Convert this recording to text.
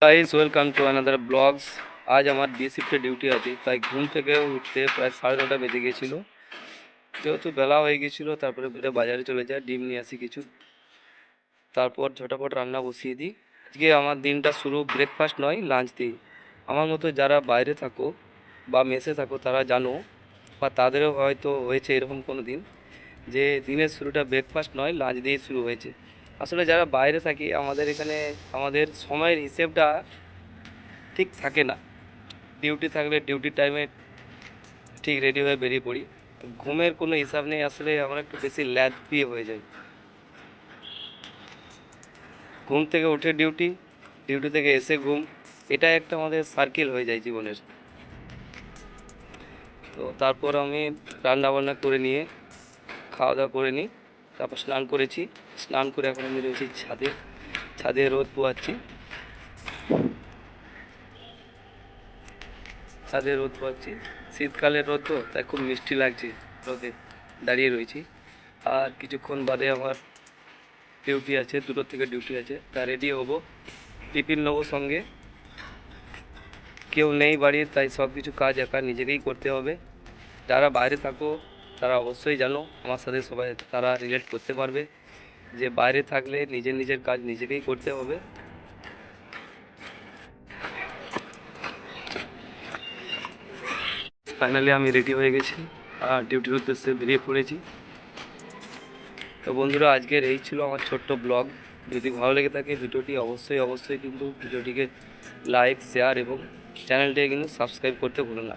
Guys welcome to another blogs. আজ আমার D শিফটে ডিউটি আছে, তাই ঘুম থেকে উঠতে প্রায় 9:30 বেজে গিয়েছিলো। যেহেতু বেলা হয়ে গিয়েছিলো, তারপরে বাজারে চলে যায়, ডিম নিয়ে আসি কিছু, তারপর ঝটাপট রান্না বসিয়ে দিই। আজকে আমার দিনটা শুরু ব্রেকফাস্ট নয়, লাঞ্চ দিই। আমার মতো যারা বাইরে থাকো বা মেসে থাকো তারা জানো, বা তাদেরও হয়তো হয়েছে এরকম কোনো দিন, যে দিনের শুরুটা ব্রেকফাস্ট নয়, লাঞ্চ দিয়ে শুরু হয়েছে। আসলে যারা বাইরে থাকি আমাদের এখানে আমাদের সময়ের হিসেবটা ঠিক থাকে না। ডিউটি থাকলে ডিউটির টাইমে ঠিক রেডি হয়ে বেরিয়ে পড়ি। ঘুমের কোনো হিসাব নেই, আসলে আমরা একটু বেশি ল্যাদ হয়ে যাই। ঘুম থেকে উঠে ডিউটি, ডিউটি থেকে এসে ঘুম, এটা একটা আমাদের সার্কেল হয়ে যায় জীবনের। তো তারপর আমি রান্না বান্না করে নিয়ে খাওয়া দাওয়া করে নিই, তারপর স্নান করেছি। স্নান করে এখন আমি রয়েছি ছাদে, ছাদে রোদ পোয়াচ্ছি। ছাদে রোদ পোয়াচ্ছি, শীতকালের রোদ তো, তাই খুব মিষ্টি লাগছে রোদে দাঁড়িয়ে রয়েছি। আর কিছুক্ষণ বাদে আমার ডিউটি আছে, 2টো থেকে ডিউটি আছে, তা রেডি হবো, টিফিন নেবো সঙ্গে। কেউ নেই বাড়ির, তাই সব কিছু কাজ একা নিজেকেই করতে হবে। যারা বাইরে থাকো তারা অবশ্যই জানো, আমার সাথে সবাই তারা রিলেট করতে পারবে যে বাইরে থাকলে নিজের নিজের কাজ নিজেকেই করতে হবে। ফাইনালি আমি রেডি হয়ে গেছি আর ডিউটির উদ্দেশ্যে বেরিয়ে পড়েছি। তো বন্ধুরা, আজকের এই ছিল আমার ছোট্ট ব্লগ। যদি ভালো লেগে থাকে ভিডিওটি অবশ্যই কিন্তু ভিডিওটিকে লাইক, শেয়ার এবং চ্যানেলটিকে কিন্তু সাবস্ক্রাইব করতে ভুলো না।